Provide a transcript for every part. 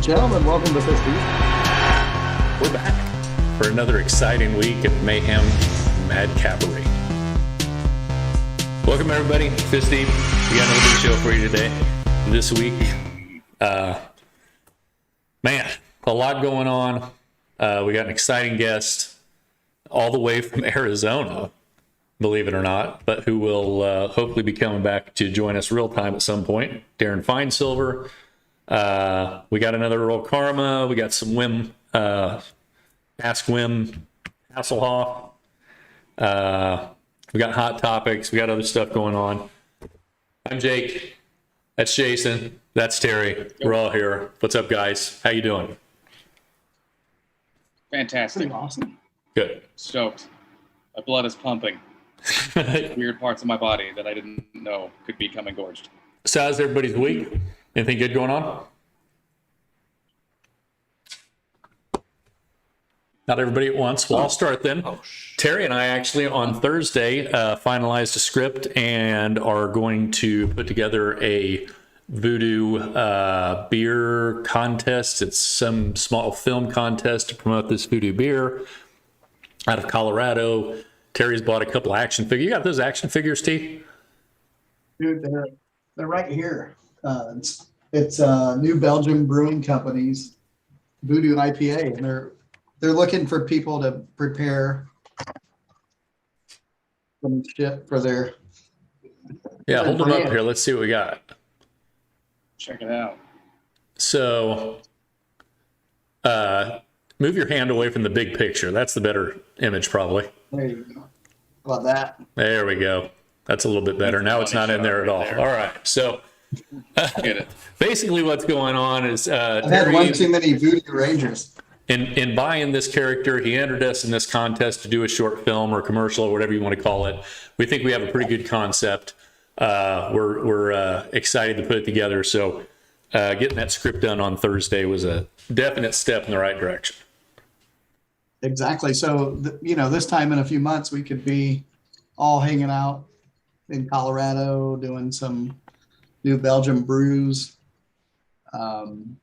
and gentlemen, welcome to 50. We're back for another exciting week of Mayhem Madcapery. Welcome everybody, Fist Deep. We got another big show for you today. This week, man, a lot going on. We got an exciting guest all the way from Arizona, believe it or not, but who will hopefully be coming back to join us real time at some point. Darron Finesilver. We got another Earl Karma. We got some Wim, Ask Wim Hasselhoff. We got hot topics. We got other stuff going on. I'm Jake. That's Jason. That's Terry. We're all here. What's up, guys? How you doing? Fantastic. Pretty awesome. Good. Stoked. My blood is pumping. Weird parts of my body that I didn't know could become engorged. So how's everybody's week? Anything good going on? Not everybody at once. Well, I'll start then. Terry and I actually on Thursday finalized a script and are going to put together a voodoo beer contest. It's some small film contest to promote this voodoo beer out of Colorado. Terry's bought a couple action figures. You got those action figures, T? Dude, they're right here. It's New Belgium Brewing Company's Voodoo IPA, and they're looking for people to prepare some shit for their. Yeah, hold them up here. Let's see what we got. Check it out. So, move your hand away from the big picture. That's the better image, probably. There you go. How about that? There we go. That's a little bit better. Now it's not in there at all. All right. So, Get it. basically what's going on is I've had one too many Voodoo Rangers. in buying this character, he entered us in this contest to do a short film or commercial or whatever you want to call it. We think we have a pretty good concept. We're excited to put it together. So getting that script done on Thursday was a definite step in the right direction. Exactly. So, this time in a few months, we could be all hanging out in Colorado doing some New Belgium brews and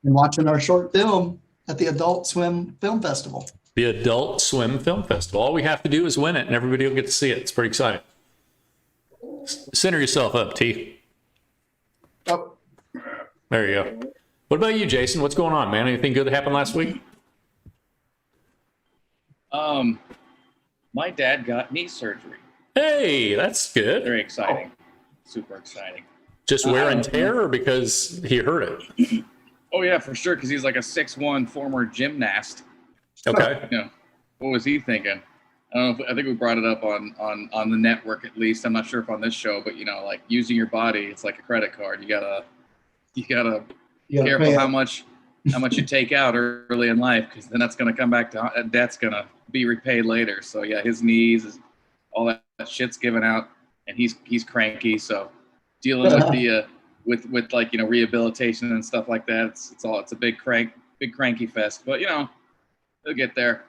watching our short film at the Adult Swim Film Festival. The Adult Swim Film Festival. All we have to do is win it, and everybody will get to see it. It's pretty exciting. Center yourself up, T. Oh, There you go. What about you, Jason? What's going on, man? Anything good that happened last week? My dad got knee surgery. Hey, that's good. Very exciting. Super exciting. Just wear and tear, or because he hurt it? Oh yeah, for sure. Because he's like a 6'1" former gymnast. Okay. What was he thinking? I don't know. I think we brought it up on the network at least. I'm not sure if on this show, but like using your body, it's like a credit card. You gotta be careful how much you take out early in life, because then that's gonna come back to debt's gonna be repaid later. So yeah, his knees, all that shit's given out, and he's cranky. So dealing with the with like rehabilitation and stuff like that, it's a big cranky fest. But he'll get there.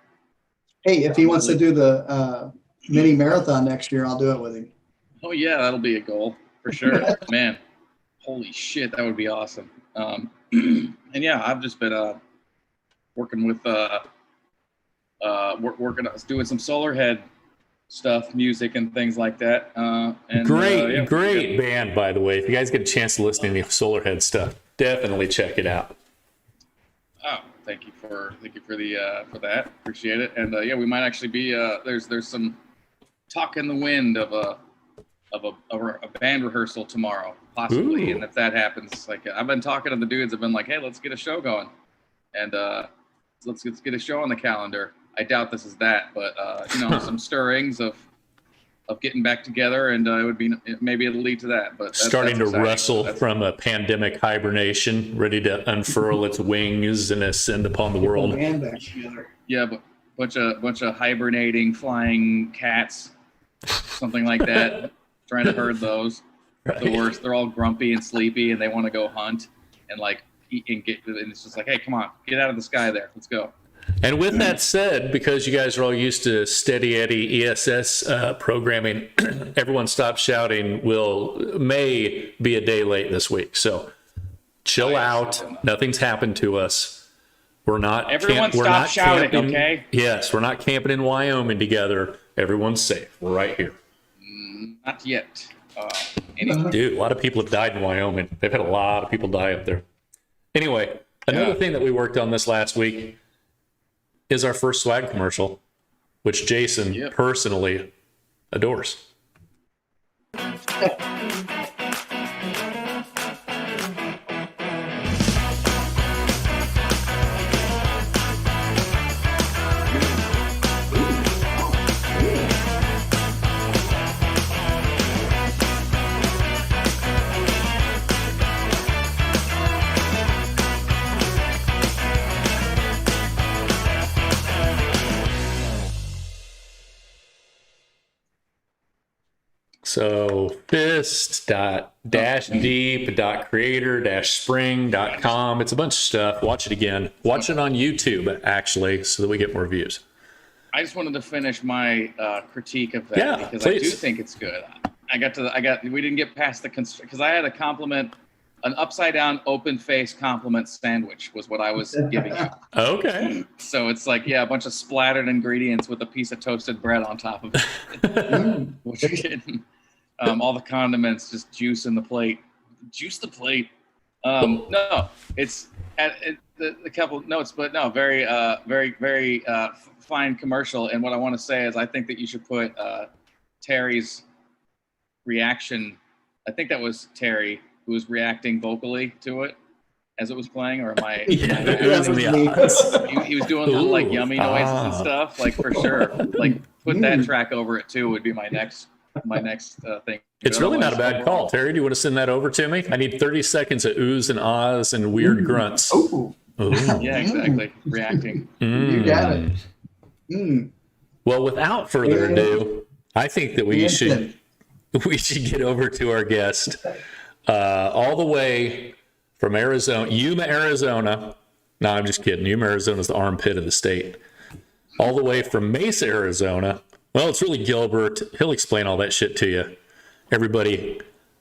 hey, if he wants to do the mini marathon next year, I'll do it with him. Oh yeah, that'll be a goal for sure. Man, holy shit, that would be awesome. And yeah, I've just been working with doing some Solar Head stuff, music and things like that. And, great band, by the way. If you guys get a chance to listen to the Solar Head stuff, definitely check it out. Oh, thank you for that. Appreciate it. And we might actually be there's some talk in the wind of a band rehearsal tomorrow, possibly. Ooh. And if that happens, I've been talking to the dudes. I've been like, hey, let's get a show going, and let's get a show on the calendar. I doubt this is that, but some stirrings of getting back together, and it would be, maybe it'll lead to that. But starting to wrestle from a pandemic hibernation, ready to unfurl its wings and ascend upon the world. Yeah, but bunch of hibernating flying cats, something like that. Trying to herd those. Right. The worst. They're all grumpy and sleepy, and they want to go hunt and eat and get. And it's just like, hey, come on, get out of the sky there. Let's go. And with that said, because you guys are all used to steady Eddie ESS programming, everyone stop shouting may be a day late this week. So Chill out. Nothing's happened to us. We're not. Everyone we're stop not shouting, camping. okay? Yes, we're not camping in Wyoming together. Everyone's safe. We're right here. Not yet. Anyway. Dude, a lot of people have died in Wyoming. They've had a lot of people die up there. Anyway, another thing that we worked on this last week is our first swag commercial, which Jason personally adores. So fist.deep.creator-spring.com. It's a bunch of stuff. Watch it again. Watch it on YouTube, actually, so that we get more views. I just wanted to finish my critique of that because please. I do think it's good. We didn't get past because I had a compliment, an upside down open face compliment sandwich was what I was giving you. Okay. So it's like, a bunch of splattered ingredients with a piece of toasted bread on top of it. What you're getting. All the condiments, just juice in the plate. Juice the plate. No, it's a couple notes, but no, very fine commercial. And what I want to say is I think that you should put Terry's reaction. I think that was Terry who was reacting vocally to it as it was playing, or am I? He was doing little like yummy noises and stuff, like for sure. Like put that track over it too would be my next thing. It's really not a bad call. Terry, do you want to send that over to me? I need 30 seconds of oohs and ahs and weird grunts. Ooh. Yeah, exactly. Reacting. You got it. Well, without further ado, I think that we should get over to our guest, all the way from Arizona, Yuma, Arizona. No, I'm just kidding. Yuma, Arizona is the armpit of the state. All the way from Mesa, Arizona. Well, it's really Gilbert. He'll explain all that shit to you. Everybody,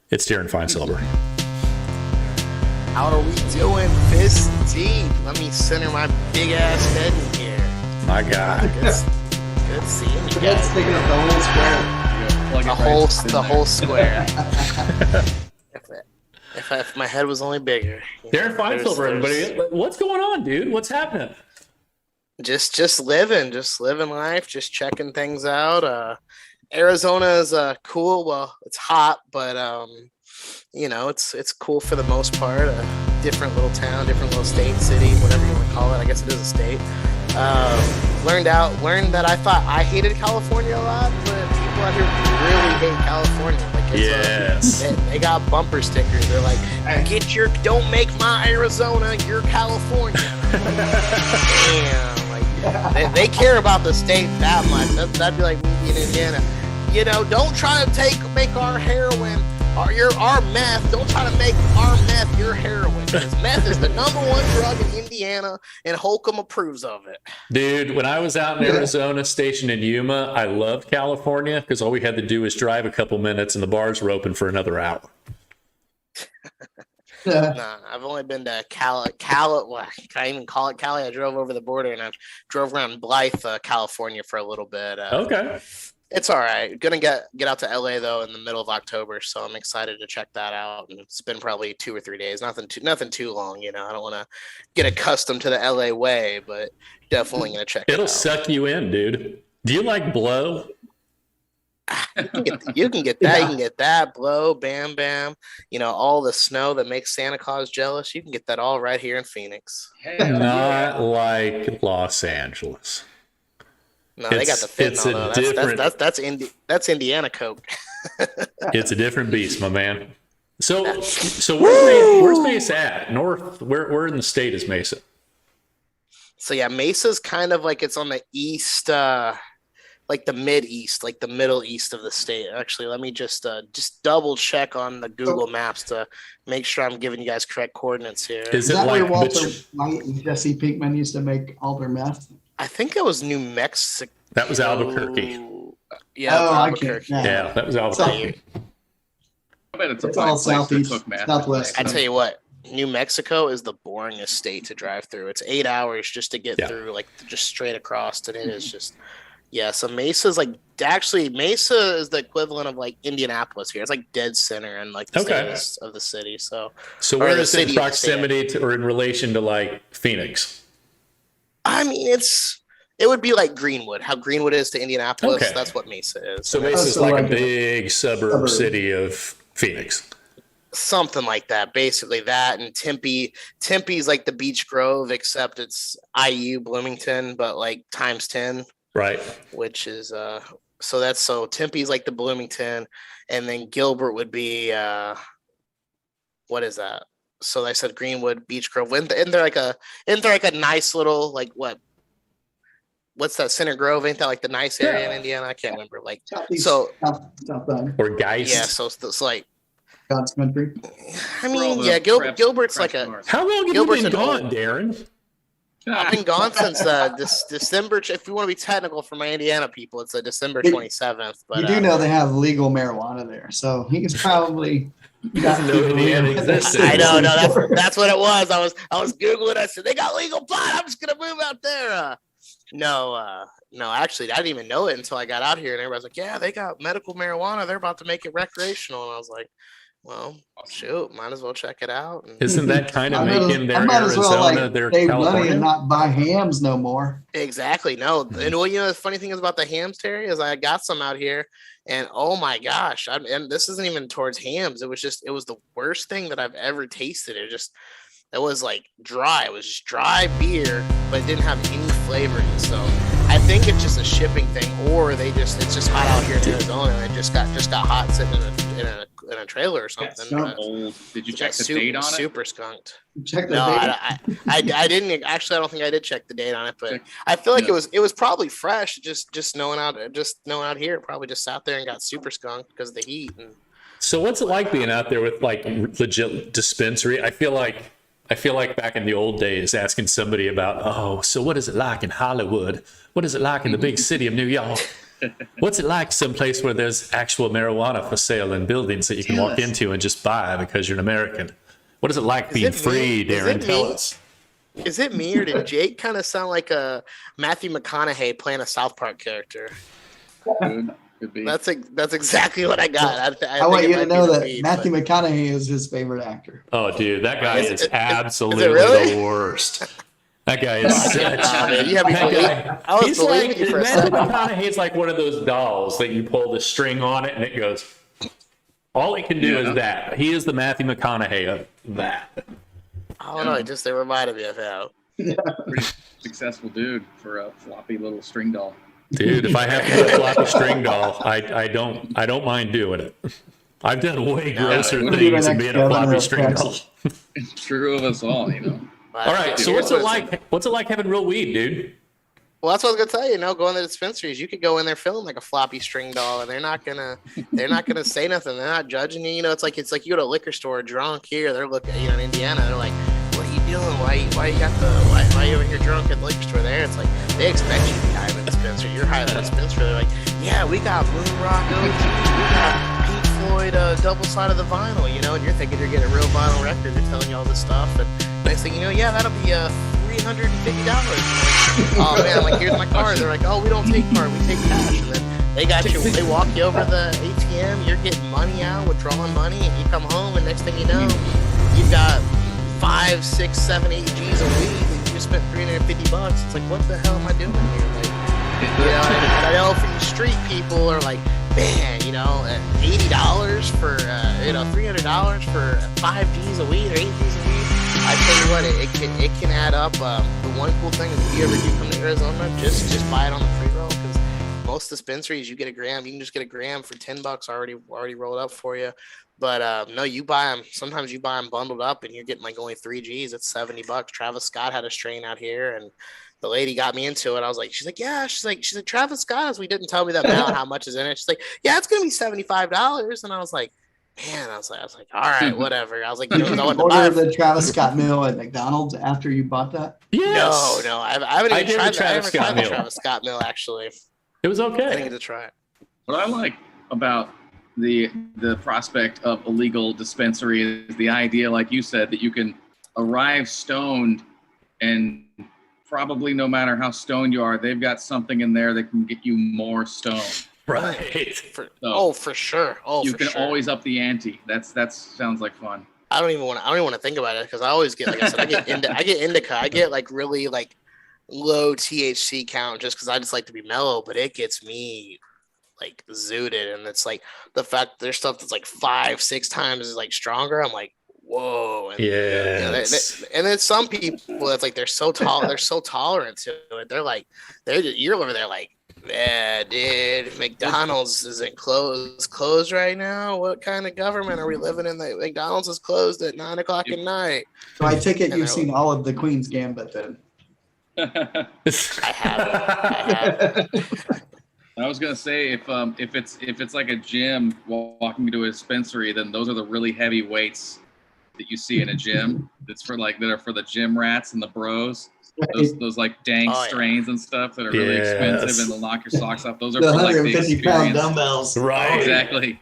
it's Darron Finesilver. How are we doing, Fist Deep? Let me center my big ass head in here. My God. Good seeing you Forget guys. sticking up the whole square. The whole square. if my head was only bigger. Darron Finesilver, everybody. What's going on, dude? What's happening? Just living life, just checking things out. Arizona is cool. Well, it's hot, but it's cool for the most part. A different little town, different little state, city, whatever you want to call it. I guess it is a state. Learned that I thought I hated California a lot, but people out here really hate California. Like Yes. They got bumper stickers. They're like, don't make my Arizona your California. Damn. They care about the state that much. That'd be like me in Indiana. Don't try to make our heroin, our meth. Don't try to make our meth your heroin. Because meth is the #1 drug in Indiana, and Holcomb approves of it. Dude, when I was out in Arizona, stationed in Yuma, I loved California because all we had to do was drive a couple minutes, and the bars were open for another hour. Nah, I've only been to Cali. Well, can I even call it Cali? I drove over the border and I drove around Blythe, California for a little bit. Okay. It's all right. Gonna get out to LA though in the middle of October, so I'm excited to check that out. And it's been probably 2 or 3 days. Nothing too long. I don't want to get accustomed to the LA way, but definitely gonna check it out. It'll suck you in, dude. Do you like blow? You can get that. Yeah. You can get that. Blow, bam, bam. All the snow that makes Santa Claus jealous. You can get that all right here in Phoenix. Not like Los Angeles. No, they got the fentanyl though. That's Indiana Coke. It's a different beast, my man. So where's Mesa at? North? Where in the state is Mesa? So yeah, Mesa's kind of like it's on the east. Like the mid-east, like the middle east of the state. Actually, let me just double check on the Google Maps to make sure I'm giving you guys correct coordinates here. Is that where Walter White and Jesse Pinkman used to make all their meth? I think it was New Mexico. That was Albuquerque. Yeah, Albuquerque. Yeah, that was Albuquerque. I bet it's all southeast, southwest. I tell you what, New Mexico is the boringest state to drive through. It's 8 hours just to get through, like just straight across, and it is just so Mesa is like Mesa is the equivalent of like Indianapolis here. It's like dead center and like the state of the city. So where is it in proximity to, or in relation to like Phoenix? I mean, it would be like Greenwood. How Greenwood is to Indianapolis, that's what Mesa is. So Mesa is like a big suburb city of Phoenix. Something like that, basically that. And Tempe's like the Beach Grove, except it's IU Bloomington, but like times 10. Right. Which is so Tempe's like the Bloomington, and then Gilbert would be what is that? So I said Greenwood, Beach Grove. Isn't there like a nice little like what's that, Center Grove? Ain't that like the nice area in Indiana? I can't remember. Like South or Geist. Yeah, so it's like God's country. I mean, Gilbert's like a. How long have you been gone, Darren? I've been gone since this December. If you want to be technical for my Indiana people, it's a December 27th. But you do know they have legal marijuana there, so he's probably. Doesn't know Indiana existed. I know, no, that's what it was. I was Googling. I said they got legal pot. I'm just gonna move out there. No, actually, I didn't even know it until I got out here, and everybody's like, "Yeah, they got medical marijuana. They're about to make it recreational." And I was like, "Well, shoot, might as well check it out." And isn't that kind of making their Arizona their save California money and not buy hams no more? Exactly. No, and well, the funny thing is about the hams, Terry, is I got some out here, and oh my gosh, and this isn't even towards hams. It was the worst thing that I've ever tasted. It was like dry. It was just dry beer, but it didn't have any flavoring. So I think it's just a shipping thing, or it's just hot out here in Arizona, and it just got hot sitting in a trailer or something. Did you check the date on it? Super skunked. Check the date. I didn't actually. I don't think I did check the date on it, but I feel like it was probably fresh. Just snowing out here. It probably just sat there and got super skunked because of the heat. So what's it like being out there with like legit dispensary? I feel like back in the old days asking somebody about, so what is it like in Hollywood? What is it like in the big city of New York? What's it like someplace where there's actual marijuana for sale in buildings that you can walk into and just buy because you're an American? What is it like being free, Darren? Tell us. Is it me, or did Jake kind of sound like a Matthew McConaughey playing a South Park character? Could be. That's exactly what I got. I want you to know that Matthew McConaughey is his favorite actor. Oh, dude, that guy is absolutely the worst. That guy is such. I was believing you for a second. Matthew McConaughey is like one of those dolls that you pull the string on it and it goes. All he can do is that. He is the Matthew McConaughey of that. I don't know. It just reminded me of him. Pretty successful dude for a floppy little string doll. Dude, if I have to do a floppy string doll, I don't mind doing it. I've done way grosser things than being a floppy string doll. True of us all, All right, so what's it like? What's it like having real weed, dude? Well, that's what I was gonna tell you. Going to the dispensaries, you could go in there feeling like a floppy string doll, and they're not gonna say nothing. They're not judging you. It's like you go to a liquor store drunk here. They're looking, in Indiana. They're like, "What are you doing? Why you over here drunk at the liquor store?" There, it's like they expect you to be high in the dispensary. You're high in the dispensary. They're like, "Yeah, we got Moon Rock OG. We got Pink Floyd double side of the vinyl." And you're thinking you're getting a real vinyl record. They're telling you all this stuff, and next thing you know, that'll be $350. Oh man, I'm like, here's my card. They're like, oh, we don't take card, we take cash. And then they got you. They walk you over the ATM. You're getting money out, withdrawing money, and you come home, and next thing you know, you've got 5, 6, 7, 8 G's of weed, and you just spent $350. It's like, what the hell am I doing here? Like, and I know from the street people are like, man, $80 for $300 for 5 G's of weed or 8 G's of weed. I tell you what, it can add up. The one cool thing is if you ever do come to Arizona, just buy it on the pre-roll, because most dispensaries you get a gram. You can just get a gram for $10 already rolled up for you. But no, you buy them. Sometimes you buy them bundled up, and you're getting like only 3 G's. It's $70. Travis Scott had a strain out here, and the lady got me into it. I was like, she's like Travis Scott. We didn't tell me that about how much is in it. She's like, yeah, it's gonna be $75. And I was like, man, I was like, all right, whatever. I was like, order the Travis Scott meal at McDonald's after you bought that? Yes. No, I haven't even tried the Travis Scott meal, actually. It was okay. I didn't get to try it. What I like about the prospect of illegal dispensary is the idea, like you said, that you can arrive stoned, and probably no matter how stoned you are, they've got something in there that can get you more stoned. Right. For sure. You can always up the ante. That sounds like fun. I don't even want to think about it, because I always get, like I said, I get indica. I get like really like low THC count just because I just like to be mellow, but it gets me like zooted, and it's like the fact there's stuff that's like 5-6 times like stronger. I'm like, whoa. And, and then some people that's like they're so tolerant to it. They're like you're over there like, yeah, dude, McDonald's isn't closed right now. What kind of government are we living in that McDonald's is closed at 9 o'clock at night? So I take it you've seen all of the Queen's Gambit then. I haven't. I was gonna say if it's like a gym walking into a dispensary, then those are the really heavy weights that you see in a gym. That are for the gym rats and the bros. Those like dank strains and stuff that are really expensive and they'll knock your socks off. Those are for like the 150-pound dumbbells. Right. Exactly.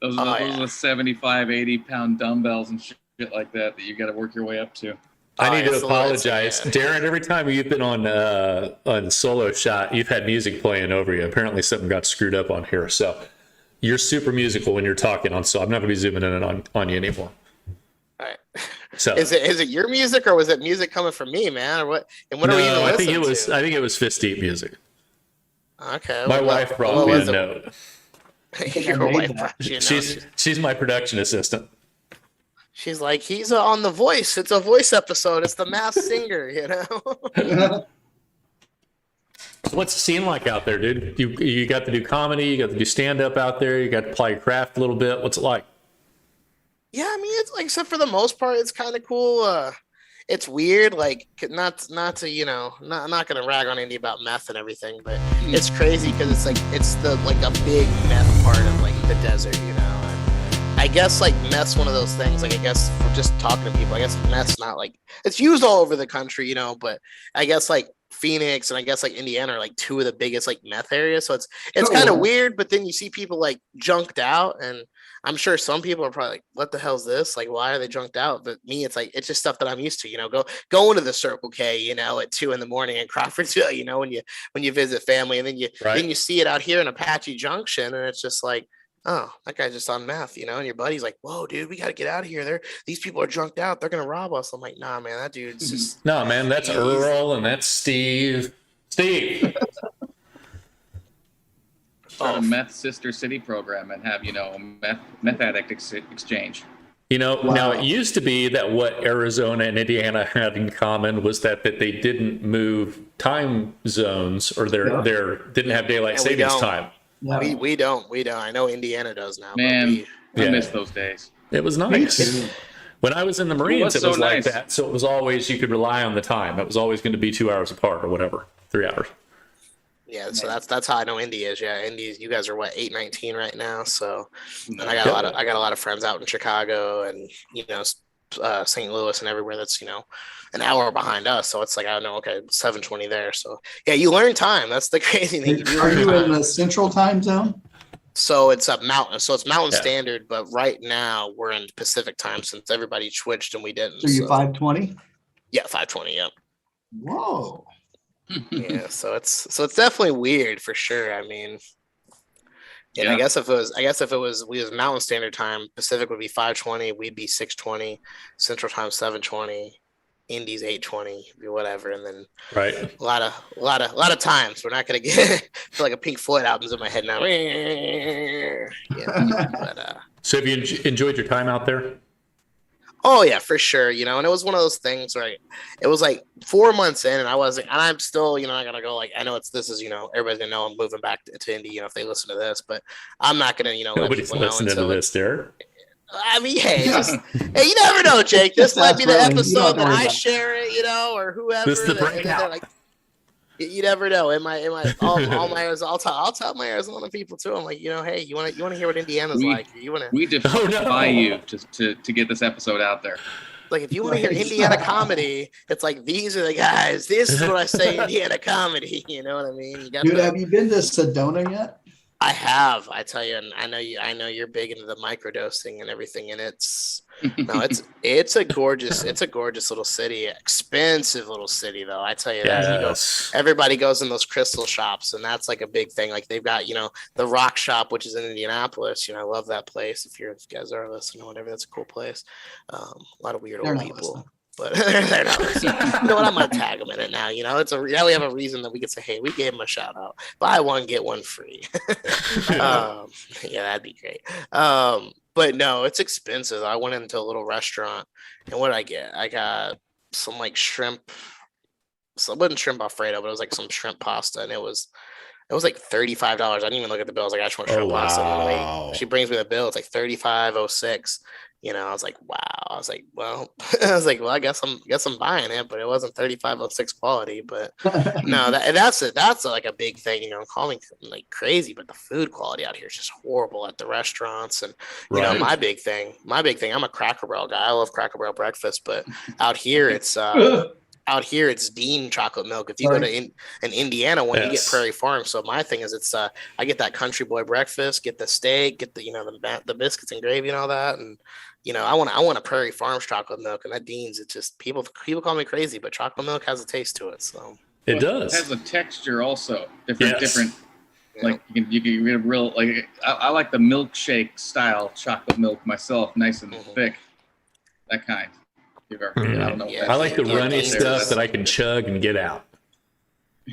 Those are the 75, 80-pound dumbbells and shit like that you got to work your way up to. I need to apologize, Darren. Every time you've been on Solo Shot, you've had music playing over you. Apparently, something got screwed up on here. So you're super musical when you're talking on. So I'm not going to be zooming in on you anymore. All right. So is it your music, or was it music coming from me, man, or what? And what are we even listening to? I think it was Fist Deep music. Okay. My wife brought me a note. Your wife brought you a note. She's my production assistant. She's like, he's on The Voice. It's a voice episode. It's the Masked Singer, you know. What's the scene like out there, dude? You got to do comedy, you got to do stand up out there, you got to apply your craft a little bit. What's it like? Yeah, I mean, it's like, except for the most part, it's kind of cool. It's weird, like not to, you know, not gonna rag on Indy about meth and everything, but it's crazy because it's like a big meth part of like the desert, you know. And I guess like meth's one of those things. Like I guess for just talking to people, I guess meth's not like it's used all over the country, you know. But I guess like Phoenix and I guess like Indiana are like two of the biggest like meth areas, so it's kind of weird. But then you see people like junked out, and I'm sure some people are probably like, what the hell's this? Like, why are they drunked out? But me, it's like, it's just stuff that I'm used to, you know, going to the Circle K, you know, at 2 a.m. in Crawfordsville, you know, when you visit family, and then you see it out here in Apache Junction, and it's just like, oh, that guy's just on meth, you know, and your buddy's like, whoa, dude, we got to get out of here. These people are drunked out. They're going to rob us. I'm like, nah, man, that dude's just. No, man, that's Earl and that's Steve. Start a meth sister city program and have, you know, a meth addict exchange. You know, now it used to be that what Arizona and Indiana had in common was that they didn't move time zones, or they didn't have daylight savings time. No. We don't. I know Indiana does now. Man, I miss those days. It was nice. When I was in the Marines, it was like that. So it was always, you could rely on the time. It was always going to be 2 hours apart or whatever, 3 hours. Yeah, so that's how I know Indy is. Yeah, Indy's. You guys are what, 8-19 right now. So, and I got a lot of friends out in Chicago and, you know, St. Louis and everywhere that's, you know, an hour behind us. So it's like, I don't know, okay, 7:20 there. So yeah, you learn time. That's the crazy thing. Are you in the central time zone? So it's a mountain. So it's Mountain Standard, but right now we're in Pacific time since everybody switched and we didn't. So you're 5:20? Yeah, 5:20. Yeah. Whoa. Yeah, so it's definitely weird for sure. I mean, and I guess if it was we was Mountain Standard Time, Pacific would be 5:20, we'd be 6:20, Central Time 7:20, Indy's 8:20, whatever, and then a lot of times we're not gonna get feel like a Pink Floyd album's in my head now. Yeah, but, so have you enjoyed your time out there? Oh yeah, for sure. You know, and it was one of those things where it was like 4 months in, and I'm still, you know, not gonna go like, I know this is, you know, everybody's gonna know I'm moving back to Indy, you know, if they listen to this, but I'm not gonna, you know, nobody's listening to this, Derek. I mean, hey, you never know, Jake. This might be the episode that I share it, you know, or whoever. This is the breakout. Like, you never know. All my I'll tell my Arizona people too. I'm like, you know, hey, you want to hear what Indiana's like? We defy you to get this episode out there. Like, if you want to hear Indiana comedy, it's like, these are the guys. This is what I say, Indiana comedy. You know what I mean? Dude, have you been to Sedona yet? I have. I tell you, and I know you're big into the microdosing and everything, and it's a gorgeous little city. Expensive little city though. I tell you that. Yes. Everybody goes in those crystal shops, and that's like a big thing. Like they've got, the Rock Shop, which is in Indianapolis. I love that place. If you guys are listening or whatever, that's a cool place. A lot of weird old people. Listening. But they're not listening. You know what? I might tag them in it now. Now we have a reason that we could say, hey, we gave them a shout out. Buy one, get one free. Yeah, that'd be great. But no, it's expensive. I went into a little restaurant, and what did I get? I got some like shrimp. So it wasn't shrimp Alfredo, but it was like some shrimp pasta, and it was like $35. I didn't even look at the bill. I was like, I just want shrimp pasta. And she brings me the bill. It's like $35.06. I was like, wow. I was like, well, I guess I'm buying it, but it wasn't $35.06 quality. But no, that's like a big thing. Call me like crazy, but the food quality out here is just horrible at the restaurants. And my big thing. I'm a Cracker Barrel guy. I love Cracker Barrel breakfast, but out here it's Dean chocolate milk. If you go to in Indiana, when you get Prairie Farm. So my thing is I get that country boy breakfast, get the steak, get the biscuits and gravy and all that, and I want a Prairie Farms chocolate milk, and that Dean's. It's just people call me crazy, but chocolate milk has a taste to it. So it does. It has a texture also different. Like you can get a real I like the milkshake style chocolate milk myself, nice and thick, that kind. I don't know. I like the runny stuff that I can chug and get out.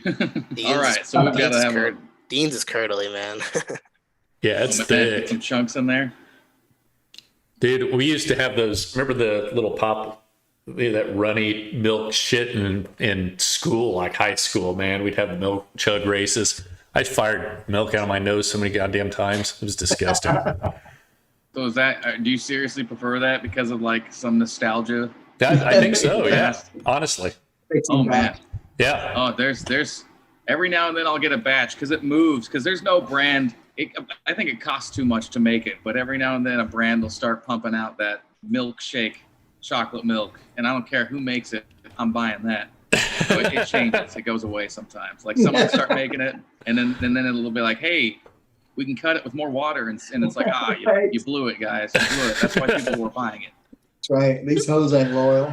All right, so we've got to have Dean's is curdly, man. Yeah, it's thick. Some chunks in there. Dude, we used to have those. Remember the little pop, that runny milk shit in school, like high school, man. We'd have the milk chug races. I fired milk out of my nose so many goddamn times. It was disgusting. So is that? Do you seriously prefer that because of like some nostalgia? I think so. Yeah, honestly. Oh man. Yeah. Oh, there's every now and then I'll get a batch because it moves because there's no brand. I think it costs too much to make it, but every now and then a brand will start pumping out that milkshake chocolate milk, and I don't care who makes it, I'm buying that. So it changes. It goes away sometimes. Like someone start making it, and then it'll be like, hey, we can cut it with more water, and it's like, you blew it, guys. You blew it. That's why people were buying it. That's right. These hoes ain't loyal.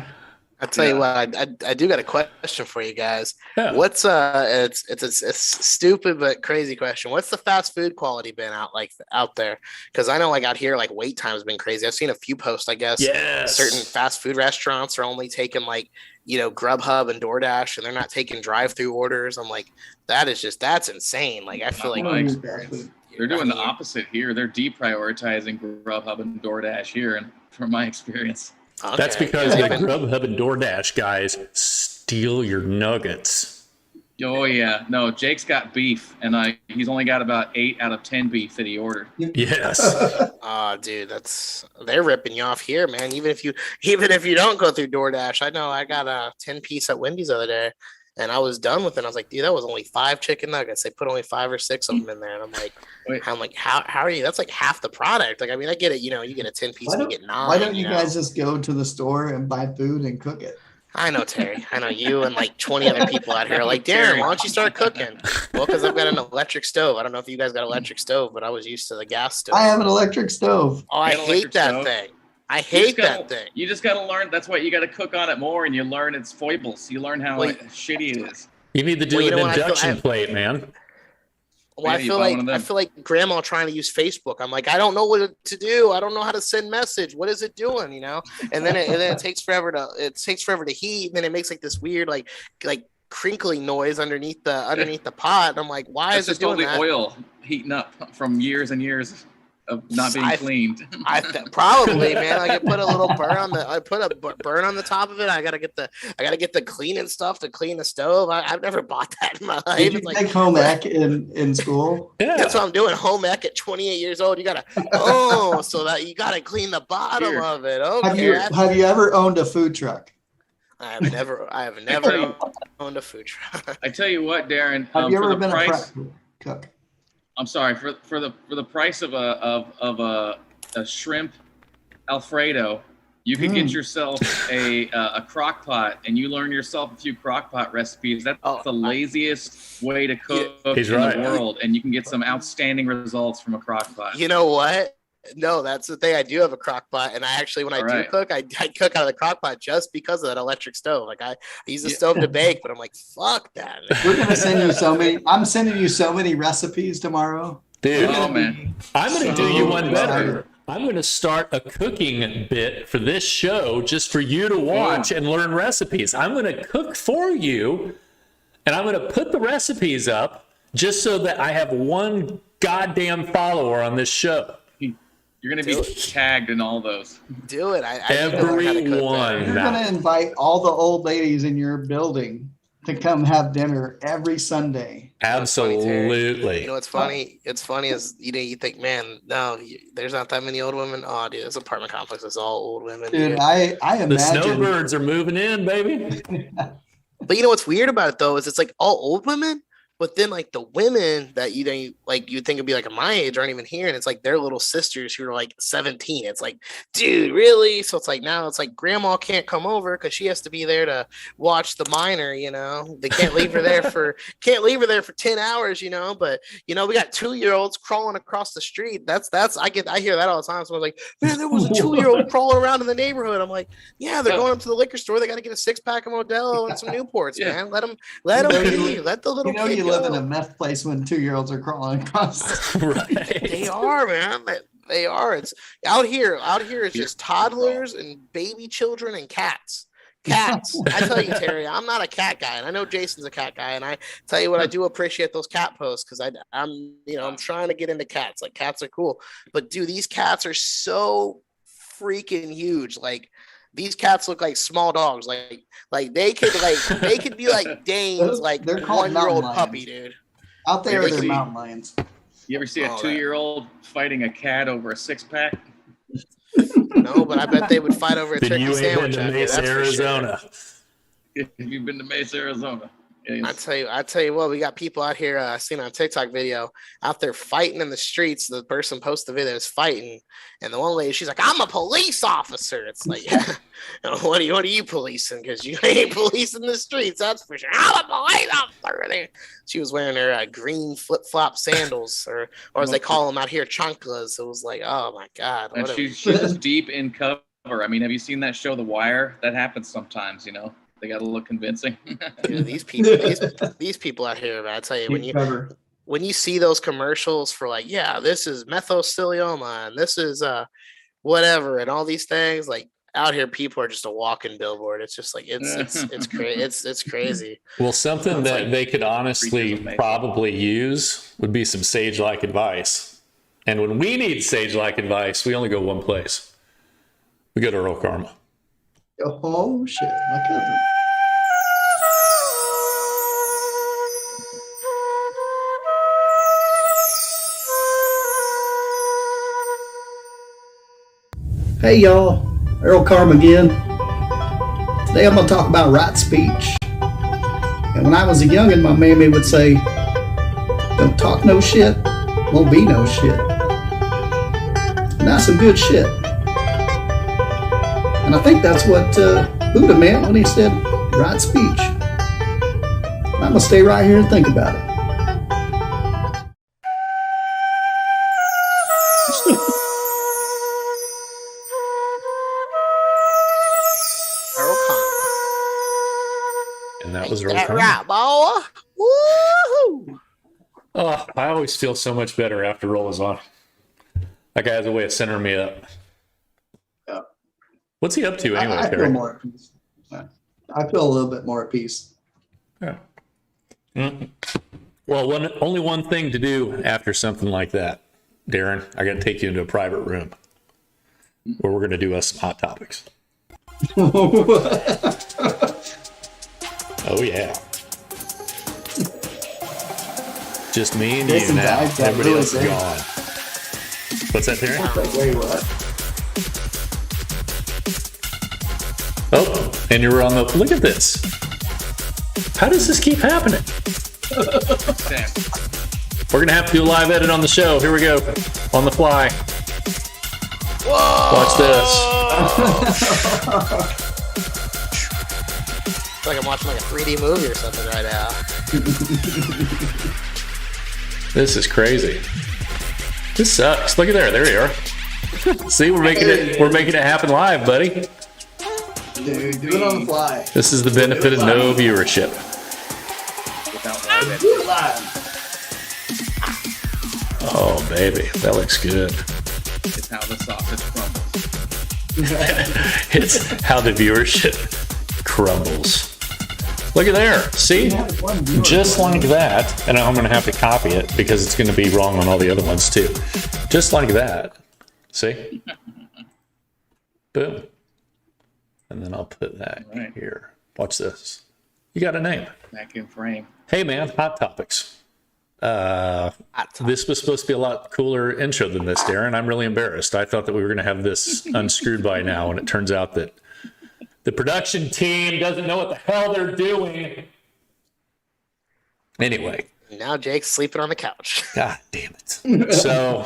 I'll tell you what, I do got a question for you guys. Yeah. What's it's a stupid but crazy question. What's the fast food quality been out there? Because I know like out here, like wait time has been crazy. I've seen a few posts, I guess. Yes. Certain fast food restaurants are only taking like, Grubhub and DoorDash, and they're not taking drive-through orders. I'm like, that's insane. Like I feel like they're doing the opposite here. They're deprioritizing Grubhub and DoorDash here, and from my experience. Okay. That's because the Grubhub and DoorDash guys steal your nuggets. Oh yeah, no. Jake's got beef, and he's only got about 8 out of 10 beef that he ordered. Yes. Oh, dude, they're ripping you off here, man. Even if you don't go through DoorDash, I know I got a 10-piece at Wendy's the other day, and I was done with it. I was like, dude, that was only 5 chicken nuggets. They put only 5 or 6 of them in there, and I'm like, how are you? That's like half the product. Like, I mean, I get it. You get a 10-piece, and you get 9. Why don't you guys just go to the store and buy food and cook it? I know, Terry. I know you and like 20 other people out here are like, Darren, why don't you start cooking? Well, because I've got an electric stove. I don't know if you guys got an electric stove, but I was used to the gas stove. I have an electric stove. Oh, I hate that thing. I hate that thing. You just got to learn. That's why you got to cook on it more, and you learn its foibles. You learn how shitty it is. You need to do an induction plate, man. Well, I feel like grandma trying to use Facebook. I'm like, I don't know what to do. I don't know how to send message. What is it doing? And then it takes forever to heat. And then it makes like this weird like crinkling noise underneath the pot. And I'm like, why is it doing that? All the oil heating up from years and years of not being cleaned. Probably, man. I could put a little burn on the top of it. I gotta get the cleaning stuff to clean the stove. I've never bought that in my life. Did you take home ec in school? Yeah, that's what I'm doing. Home ec at 28 years old. You gotta so that you gotta clean the bottom of it. Okay. Have you ever owned a food truck? I have never owned a food truck. I tell you what, Darren. Have you ever been a cook? I'm sorry for the price of a shrimp Alfredo You could get yourself a crock pot, and you learn yourself a few crock pot recipes. That's the laziest way to cook in the world, and you can get some outstanding results from a crock pot. You know what? No, that's the thing. I do have a crock pot, and I actually, when I do cook, I cook out of the crock pot just because of that electric stove. Like I use the stove to bake, but I'm like, fuck that. We're gonna send you so many. I'm sending you so many recipes tomorrow, dude. Oh man, I'm gonna do you one better. I'm going to start a cooking bit for this show just for you to watch and learn recipes. I'm going to cook for you, and I'm going to put the recipes up just so that I have one goddamn follower on this show. You're going to be tagged in all those. Do it. Everyone. You're going to invite all the old ladies in your building to come have dinner every Sunday. Absolutely. You know what's funny? It's funny is you think, man, no, there's not that many old women. Oh, dude, this apartment complex is all old women. Dude, I imagine the snowbirds are moving in, baby. But you know what's weird about it though is it's like all old women. But then, like, the women that you think would be like my age aren't even here, and it's like their little sisters who are like 17. It's like, dude, really? So it's like now it's like grandma can't come over because she has to be there to watch the minor. You know, they can't leave her there for 10 hours. You know, but we got 2-year-olds crawling across the street. I hear that all the time. Someone's like, man, there was a 2-year-old crawling around in the neighborhood. I'm like, yeah, they're going up to the liquor store. They got to get a 6-pack of Modelo and some Newports, man. Let them be. Let the little kid live in a meth place when 2-year-olds are crawling across. Right. They are, man. They are. It's out here. Out here, it's just toddlers and baby children and cats. Cats. I tell you, Terry, I'm not a cat guy, and I know Jason's a cat guy. And I tell you what, I do appreciate those cat posts because I'm trying to get into cats. Like cats are cool, but dude, these cats are so freaking huge. Like. These cats look like small dogs. Like they could be like Danes, like they're called 1-year-old puppy, dude. Out there, they're mountain lions. You ever see a 2-year-old fighting a cat over a 6-pack? No, but I bet they would fight over a turkey sandwich. Been to Mesa, Arizona. Sure. Have you been to Mesa, Arizona? Yes. I tell you what, we got people out here. Seen on a TikTok video out there fighting in the streets. The person posted the video is fighting, and the one lady, she's like, "I'm a police officer." It's like, what are you policing? Because you ain't policing the streets, that's for sure. I'm a police officer. She was wearing her green flip flop sandals, or as they call them out here, chanclas. It was like, oh my god. And she's deep in cover. I mean, have you seen that show, The Wire? That happens sometimes, They got to look convincing. Dude, these people out here, man, I tell you, when you see those commercials for like, yeah, this is mesothelioma and this is whatever and all these things, like out here, people are just a walking billboard. It's just like it's crazy. Well, something that they could honestly probably use would be some sage-like advice. And when we need sage-like advice, we only go one place. We go to Earl Karma. Oh shit, my cousin. Hey y'all, Earl Karma again. Today I'm going to talk about right speech. And when I was a youngin', my mammy would say, don't talk no shit, won't be no shit. And that's some good shit. And I think that's what Buddha meant when he said right speech. I'm going to stay right here and think about it. And that was Earl Karma. Right, boy. Woo-hoo. Oh, I always feel so much better after Roll is on. That guy has a way of centering me up. Yeah. What's he up to anyway, I Terry? feel more at peace. Yeah. I feel a little bit more at peace. Yeah. Mm-hmm. Well, only one thing to do after something like that, Darren. I got to take you into a private room where we're going to do us some hot topics. Oh yeah. Just me and you now. Everybody really else is gone. What's that, Terry? Wait, what? Oh, and you were on the. Look at this. How does this keep happening? We're gonna have to do a live edit on the show. Here we go, on the fly. Whoa! Watch this. It's like I'm watching like a 3D movie or something right now. This is crazy. This sucks. Look at there. There you are. See, we're making it happen live, buddy. Dude, do it on the fly. This is the benefit of no viewership. Do it live. Oh, baby. That looks good. It's how the sausage crumbles. It's how the viewership crumbles. Look at there. See? Just like that. And I'm going to have to copy it because it's going to be wrong on all the other ones too. Just like that. See? Boom. And then I'll put that Right. here. Watch this. You got a name. Back in frame. Hey, man. Hot Topics. This was supposed to be a lot cooler intro than this, Darren. I'm really embarrassed. I thought that we were going to have this unscrewed by now, and it turns out that the production team doesn't know what the hell they're doing. Anyway. Now Jake's sleeping on the couch. God damn it. So,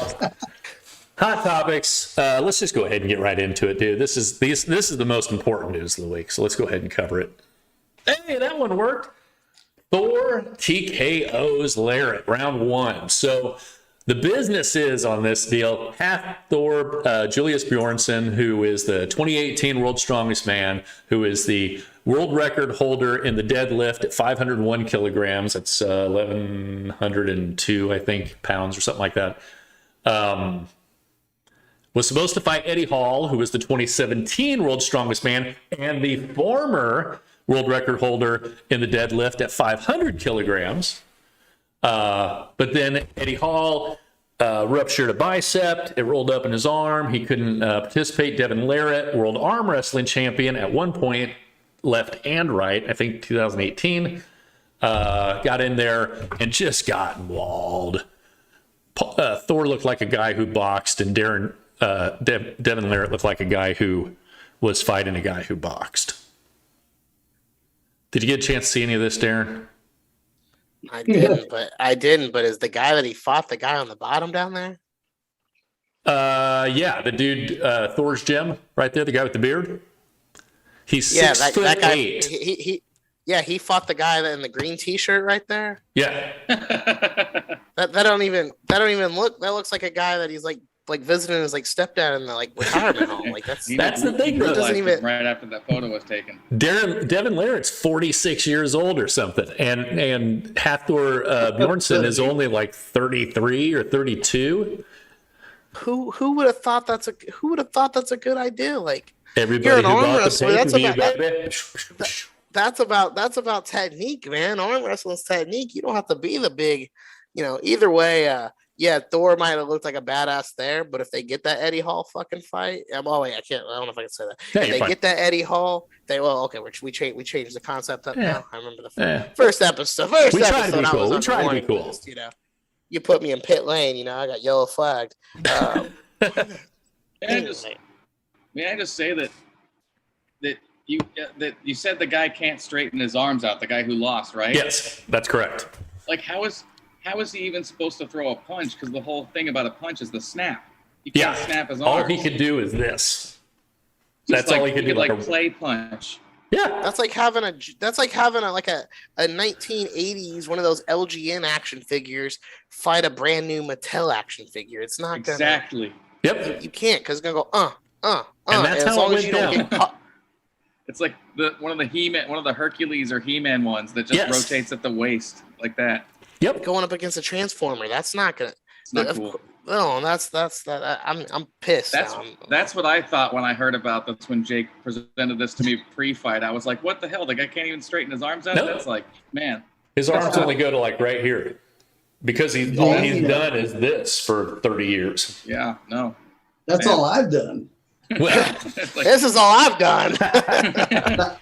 Hot Topics. Let's just go ahead and get right into it, dude. This is the most important news of the week, so let's go ahead and cover it. Hey, that one worked. Thor TKO's Larrett, round 1. So the business is on this deal, half Thor, Julius Bjornsson, who is the 2018 World's Strongest Man, who is the world record holder in the deadlift at 501 kilograms. That's 1,102, I think, pounds or something like that. Was supposed to fight Eddie Hall, who was the 2017 World's Strongest Man and the former world record holder in the deadlift at 500 kilograms. But then Eddie Hall ruptured a bicep. It rolled up in his arm. He couldn't participate. Devin Larrett, world arm wrestling champion at one point, left and right, I think 2018, got in there and just got mauled. Thor looked like a guy who boxed, and Devin Larrett looked like a guy who was fighting a guy who boxed. Did you get a chance to see any of this, Darren? I didn't, but is the guy that he fought the guy on the bottom down there? Yeah, the dude, Thor's gym, right there, the guy with the beard. He's Yeah, 6 that foot guy. 8. He fought the guy in the green T-shirt right there. Yeah, That don't even look. That looks like a guy that he's like visiting his stepdad in the retirement home. That's the thing, though. doesn't even Right after that photo was taken. Devin Larrett's 46 years old or something, and Hathor Bjornsson is only like 33 or 32. Who would have thought that's a good idea? Everybody you're an who arm bought wrestler. the That's about technique, man. Arm wrestling's technique. You don't have to be the big, either way. Yeah, Thor might have looked like a badass there, but if they get that Eddie Hall fucking fight, I don't know if I can say that. If they get that Eddie Hall, we changed the concept up now. I remember the first episode. We try to be cool. We try to be cool. List, you put me in pit lane, I got yellow flagged. May I just say that you said the guy can't straighten his arms out, the guy who lost, right? Yes, that's correct. How is he even supposed to throw a punch? Because the whole thing about a punch is the snap. He can't snap his arms. All he could do is this. That's all he could do. Like a play punch. Yeah. That's like having a 1980s one of those LGN action figures fight a brand new Mattel action figure. It's not gonna exactly. Yep. You can't, because it's gonna go and that's how it went down. It's like one of the Hercules or He-Man ones that just rotates at the waist like that. Yep. Going up against a Transformer, that's not gonna. It's not cool. No, that's that. I'm pissed. That's what I thought when I heard about this. When Jake presented this to me pre-fight, I was like, "What the hell? The guy can't even straighten his arms out." Nope. That's like, man, his arms only go to right here, because all he's done is this for 30 years. Yeah, no, that's all I've done. Well, this is all I've done.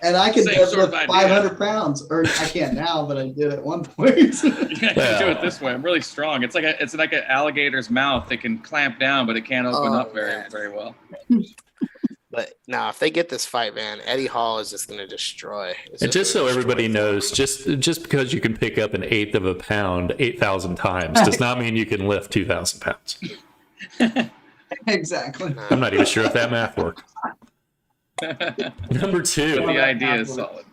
And I can deadlift 500 pounds, or I can't now, but I did at one point. Yeah, you do it this way. I'm really strong. It's like an alligator's mouth. It can clamp down, but it can't open up very well. But now, if they get this fight, man, Eddie Hall is just going to destroy. And just so everybody knows, just because you can pick up an eighth of a pound 8,000 times does not mean you can lift 2,000 pounds. Exactly. I'm not even sure if that math worked. Number 2. The idea is solid.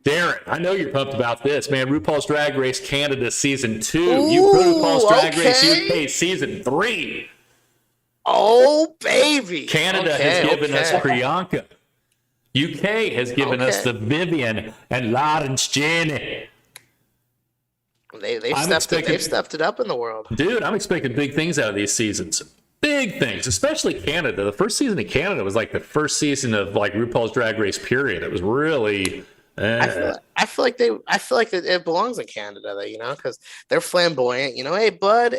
Darren, I know you're pumped about this, man. RuPaul's Drag Race Canada Season 2. Ooh, RuPaul's Drag Race okay. UK Season 3. Oh, baby. Canada has given us Priyanka. UK has given us the Vivian and Lawrence Jenny. They've stepped it up in the world. Dude, I'm expecting big things out of these seasons. Big things, especially Canada. The first season of Canada was like the first season of like RuPaul's Drag Race period. It was really... I feel like it belongs in Canada, though, you know, because they're flamboyant. You know, hey bud,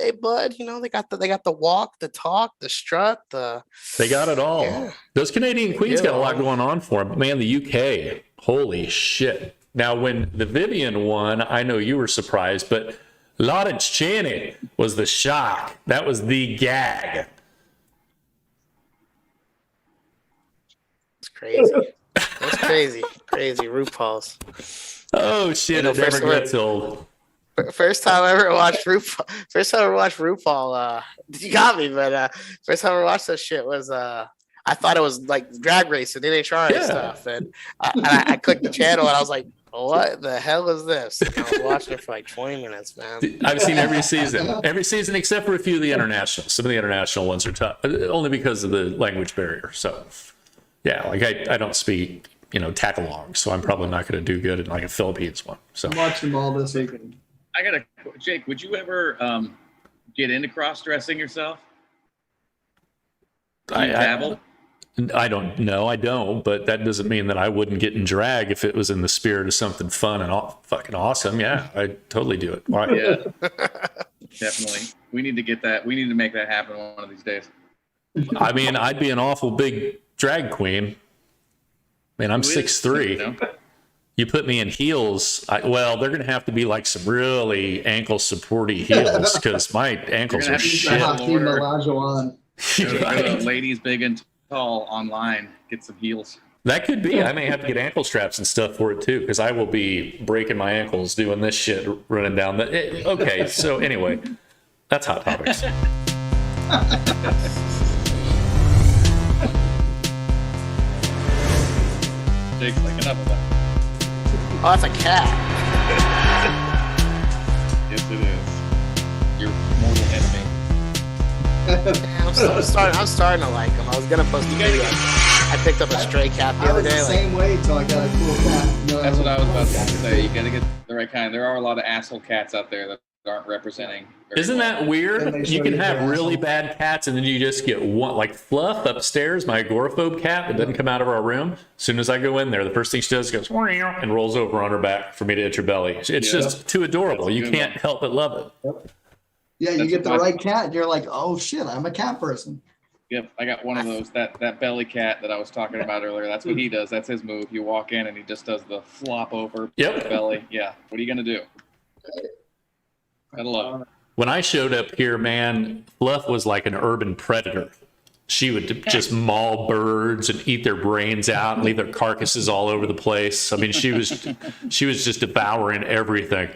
you know, they got the walk, the talk, the strut, they got it all. Yeah. Those Canadian queens got a lot going on for them. But man, the UK, holy shit! Now, when the Vivian won, I know you were surprised, but Lawrence Chaney was the shock. That was the gag. It's crazy. That's crazy. Crazy RuPaul's. Oh shit! You know, it never gets old. First time I ever watched RuPaul. You got me, but first time I watched that shit was I thought it was like Drag Race and NHR and stuff, and I clicked the channel and I was like, what the hell is this? And I was watching it for like 20 minutes, man. I've seen every season except for a few of the international. Some of the international ones are tough, only because of the language barrier. So, yeah, like I don't speak, tag-along, so I'm probably not going to do good in like a Philippines one. So I'm watching all this evening. Jake, would you ever get into cross-dressing yourself? I don't know. I don't, but that doesn't mean that I wouldn't get in drag if it was in the spirit of something fun and fucking awesome. Yeah, I'd totally do it. Why? Yeah, definitely. We need to get that. We need to make that happen one of these days. I mean, I'd be an awful big drag queen. Man, I'm 6'3". You put me in heels. They're going to have to be like some really ankle supporty heels because my ankles are shit. Hakeem Olajuwon. Right. Ladies big and tall online. Get some heels. That could be. I may have to get ankle straps and stuff for it too, because I will be breaking my ankles doing this shit, running down the. Okay, so anyway, that's Hot Topics. Jake's like, enough of that. Oh, that's a cat. Yes, it is. Your mortal enemy. I'm starting to like him. I was gonna post a video. I picked up a stray cat the other day. The same way till I got a cool cat. That's what I was about to say. You gotta get the right kind. There are a lot of asshole cats out there that aren't representing. Isn't that weird? You can have really bad cats and then you just get one, like Fluff upstairs, my agoraphobe cat that doesn't come out of our room. As soon as I go in there, the first thing she does is goes and rolls over on her back for me to hit her belly. It's just too adorable. You can't help but love it. Yeah, you get the right cat and you're like, oh shit, I'm a cat person. Yep, I got one of those, that belly cat that I was talking about earlier. That's what he does. That's his move. You walk in and he just does the flop over the belly. Yeah, what are you going to do? Gotta love it. When I showed up here, man, Fluff was like an urban predator. She would just maul birds and eat their brains out and leave their carcasses all over the place. I mean, she was just devouring everything.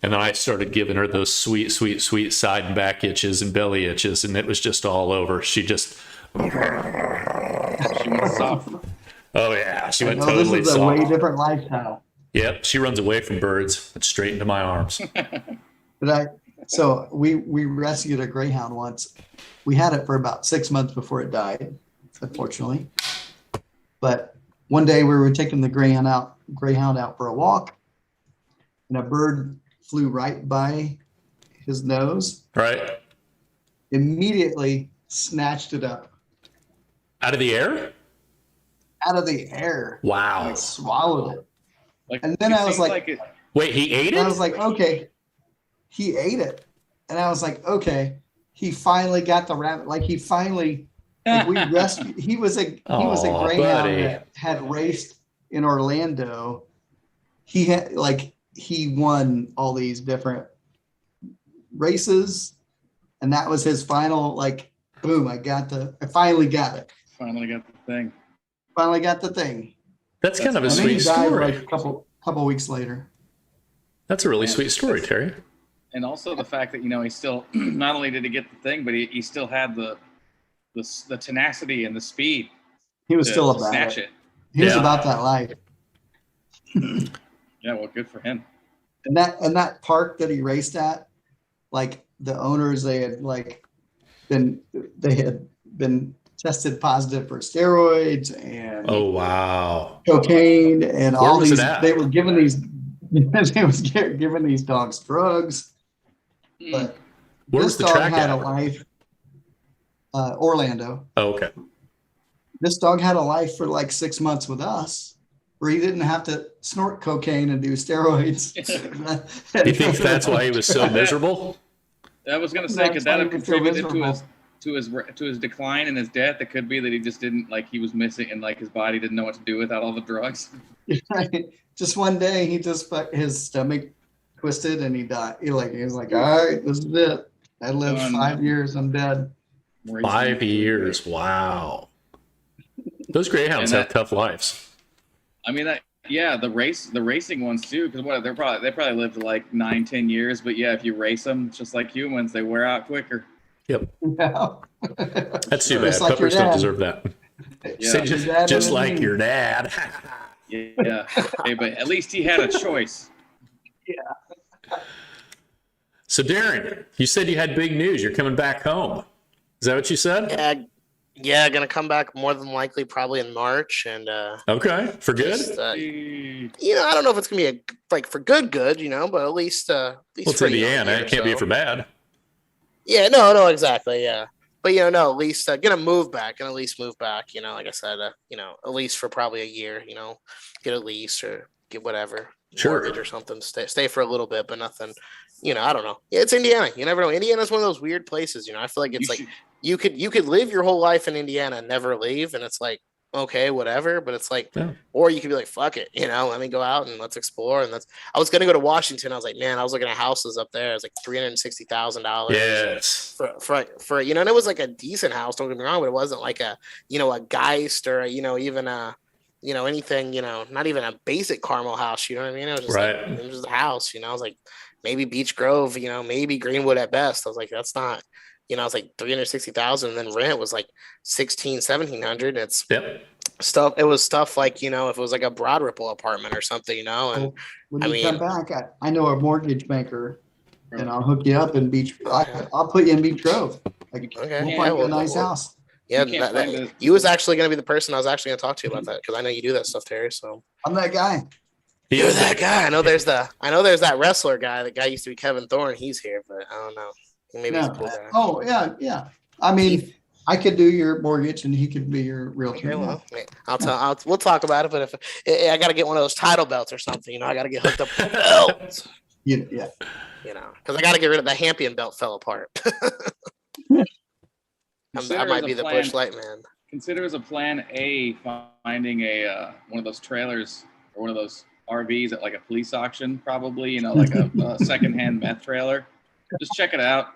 And then I started giving her those sweet, sweet, sweet side and back itches and belly itches, and it was just all over. She just... She went soft. Oh, yeah. She went totally This is a soft. way different lifestyle. Yep. She runs away from birds and straight into my arms. So we rescued a greyhound once. We had it for about 6 months before it died, unfortunately. But one day we were taking the greyhound out for a walk, and a bird flew right by his nose. Right. Immediately snatched it up. Out of the air? Out of the air. Wow. Like, swallowed it. And then it I was like, wait, he ate it? I was like, okay. He ate it. And I was like, okay. He finally got the rabbit. Like we rescued. He was a greyhound that had raced in Orlando. He won all these different races, and that was his final, boom, I finally got it. Finally got the thing. That's kind of a sweet story. Like a couple weeks later. That's a really sweet story, Terry. And also the fact that, he still, not only did he get the thing, but he still had the the tenacity and the speed. He was still to about snatch it. He was about that life. Yeah, well, good for him. And that park that he raced at, like the owners, they had been tested positive for steroids and Oh wow. cocaine and Where all was it these. at? They were giving these giving these dogs drugs. But Where this was the dog track had at? a life. Orlando. Oh, okay. This dog had a life for like 6 months with us, where he didn't have to snort cocaine and do steroids. Do you think that's why he was so miserable? I was going to say, could That's that why have he was so contributed to his decline and his death? It could be that he just didn't he was missing and his body didn't know what to do without all the drugs. Just one day, his stomach twisted and he died. He was like, all right, this is it. I lived 5 years. I'm dead. 5 years. Wow. Those greyhounds have tough lives. I mean the racing ones too, because they probably lived to like 9-10 years. But yeah, if you race them, just like humans, they wear out quicker. Yep. Yeah. That's too bad. Just like Puppers your don't dad. deserve that. Yeah. Just like your dad. Yeah. Hey, but at least he had a choice. Yeah. So Darren, you said you had big news. You're coming back home. Is that what you said? Yeah, gonna come back more than likely probably in March, and Okay, for good. just, I don't know if it's gonna be for good, but at least Well, it's for a Indiana. year, It can't be for bad. Yeah, no, exactly, yeah. But at least gonna move back, and at least move back. Like I said, at least for probably a year. Get a lease or get whatever mortgage or something. Stay for a little bit, but nothing. I don't know. Yeah, it's Indiana. You never know. Indiana's one of those weird places. I feel like it's you could live your whole life in Indiana and never leave, and it's like, okay, whatever. But it's like, or you could be like, fuck it, let me go out and let's explore. And I was gonna go to Washington. I was like, man, I was looking at houses up there. It was like $360,000. Yes. For and it was like a decent house. Don't get me wrong, but it wasn't like a a Geist or even a anything, not even a basic Carmel house. You know what I mean? It was just it was just a house. I was like, maybe Beech Grove, maybe Greenwood at best. I was like, that's not. I was like 360,000, and then rent was like 1,700. It's stuff. It was stuff like if it was like a Broad Ripple apartment or something, And when you come back, I know a mortgage banker, and I'll hook you up in Beech. I'll put you in Beech Grove. We'll find you a nice house. Yeah, you was actually going to be the person I was actually going to talk to you about that, because I know you do that stuff, Terry. So I'm that guy. You're that guy. I know there's that wrestler guy. The guy used to be Kevin Thorne. He's here, but I don't know. Maybe he's a cool guy. Oh yeah. I mean, I could do your mortgage, and he could be your realtor. Okay, well, we'll talk about it. But if I got to get one of those title belts or something, I got to get hooked up with belts. Yeah. Because I got to get rid of the Hampion belt. Fell apart. I might be the Bush Light man. Consider as a plan A finding a one of those trailers or one of those RVs at like a police auction, probably, like a secondhand meth trailer. Just check it out.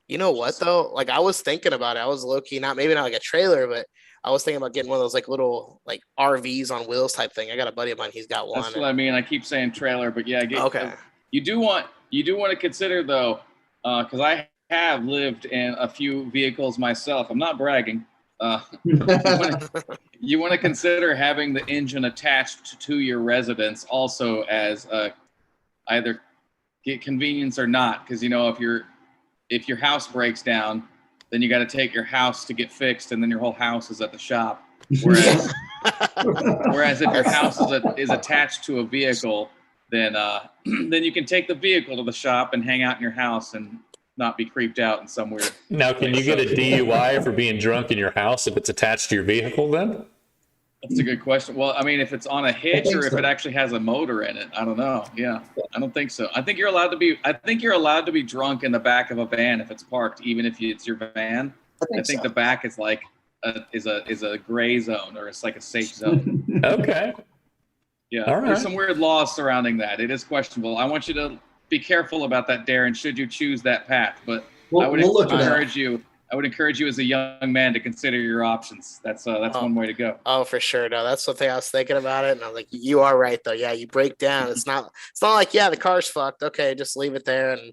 You know what though? Like I was thinking about it. I was maybe not like a trailer, but I was thinking about getting one of those like little like RVs on wheels type thing. I got a buddy of mine. He's got one. That's what I mean. I keep saying trailer, but yeah. Okay. You do want to consider though, because I have lived in a few vehicles myself. I'm not bragging. You want to consider having the engine attached to your residence also as either get convenience or not, because if your house breaks down, then you got to take your house to get fixed, and then your whole house is at the shop. Whereas if your house is attached to a vehicle, then you can take the vehicle to the shop and hang out in your house and not be creeped out in some weird. Now, can you get a DUI for being drunk in your house if it's attached to your vehicle then? That's a good question. Well, I mean, if it's on a hitch or if it actually has a motor in it, I don't know. Yeah, I don't think so. I think you're allowed to be drunk in the back of a van if it's parked, even if it's your van. I think the back is like is a gray zone, or it's like a safe zone. Okay. Yeah. All right. There's some weird laws surrounding that. It is questionable. I want you to be careful about that, Darren, should you choose that path. But I would I would encourage you as a young man to consider your options. That's one way to go. Oh, for sure. No, that's the thing I was thinking about it. And I was like, you are right though. Yeah, you break down. It's not like, yeah, the car's fucked. Okay, just leave it there. And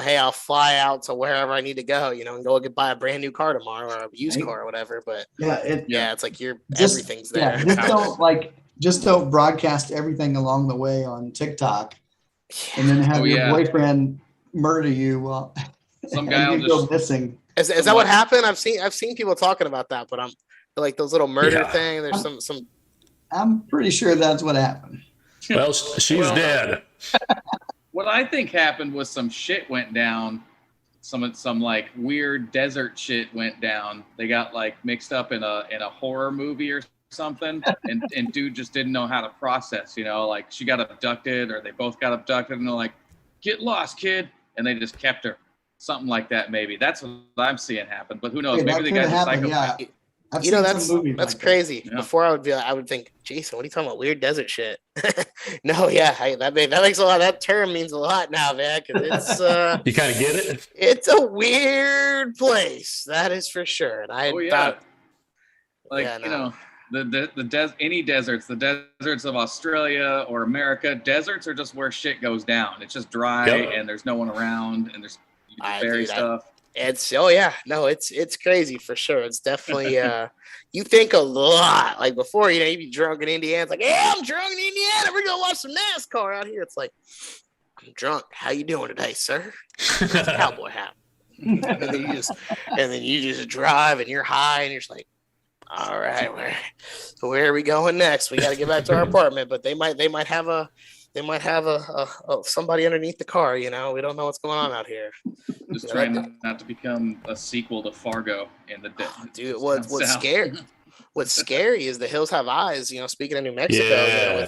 hey, I'll fly out to wherever I need to go, and go buy a brand new car tomorrow or a used car or whatever. But it's like everything's there. Yeah, just don't broadcast everything along the way on TikTok and then have your boyfriend murder you while some guy will go missing. Is that what happened? I've seen people talking about that, but I'm like those little murder thing. There's some. I'm pretty sure that's what happened. Well, she's dead. What I think happened was some shit went down. Some like weird desert shit went down. They got like mixed up in a horror movie or something, and dude just didn't know how to process. Like she got abducted, or they both got abducted, and they're like, "Get lost, kid," and they just kept her. Something like that, maybe. That's what I'm seeing happen. But who knows? Maybe the guy's a psychopath. Yeah. That's crazy. Yeah. Before I would think, Jason, what are you talking about? Weird desert shit. No, that makes a lot. That term means a lot now, man. Because it's you kind of get it. It's a weird place, that is for sure. And I thought, any deserts, the deserts of Australia or America, deserts are just where shit goes down. It's just dry and there's no one around and there's stuff. It's crazy for sure. It's definitely you think a lot. Like before, you'd be drunk in Indiana. It's like, yeah, I'm drunk in Indiana. We're gonna watch some NASCAR out here. It's like, I'm drunk. How you doing today, sir? Cowboy hat. and then you just drive and you're high and you're just like, all right, where are we going next? We got to get back to our apartment. But they might have a somebody underneath the car. We don't know what's going on out here. Just trying not to become a sequel to Fargo in the dude. What's scary is the hills have eyes. Speaking of New Mexico,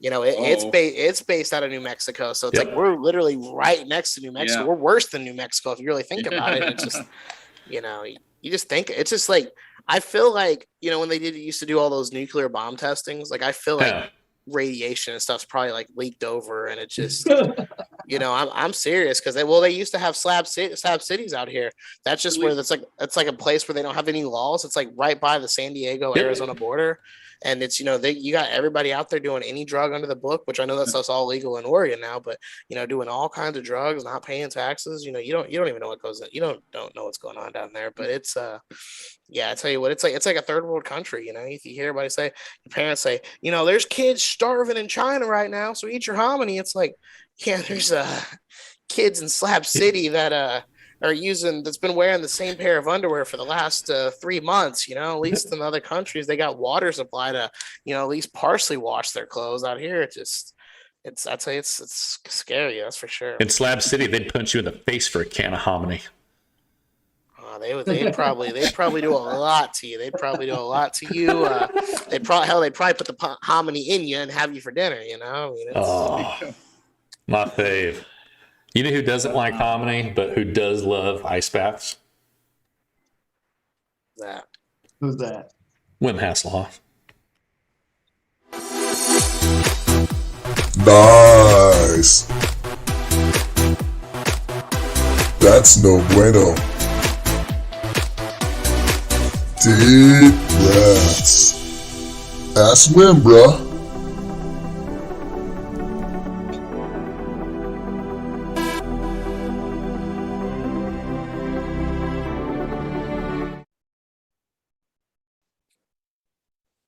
it's based out of New Mexico, so it's like we're literally right next to New Mexico. We're worse than New Mexico if you really think about it. It's just you just think it's just like I feel like when they used to do all those nuclear bomb testings, like I feel like radiation and stuff's probably like leaked over, and it just I'm serious because they used to have slab cities out here. That's just where it's like a place where they don't have any laws. It's like right by the San Diego Arizona border, and it's you got everybody out there doing any drug under the book, which I know that stuff's all legal in Oregon now, but doing all kinds of drugs, not paying taxes. You don't even know what goes on. You don't know what's going on down there, but it's I tell you what, it's like a third world country. You hear everybody say, your parents say, there's kids starving in China right now, so eat your hominy. It's like, there's kids in Slab City that that's been wearing the same pair of underwear for the last 3 months. At least in other countries they got water supply to at least partially wash their clothes. Out here it's I'd say it's scary, that's for sure. In Slab City they'd punch you in the face for a can of hominy. They'd probably do a lot to you. They'd probably do a lot to you. They'd probably put the hominy in you and have you for dinner. My fave. You know who doesn't like hominy, but who does love ice baths? Who's that? Wim Hasselhoff. Nice. That's no bueno. Deep breaths. Ask Wim, bruh.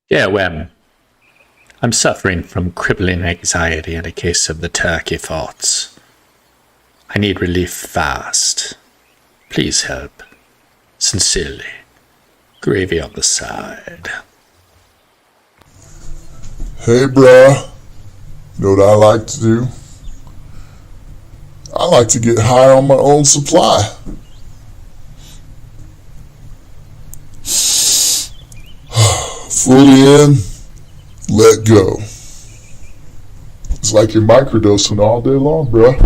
Yeah, Wem. I'm suffering from crippling anxiety and a case of the turkey thoughts. I need relief fast. Please help. Sincerely. Gravy on the side. Hey, bruh. You know what I like to do? I like to get high on my own supply. Fully in, let go. It's like you're microdosing all day long, bruh.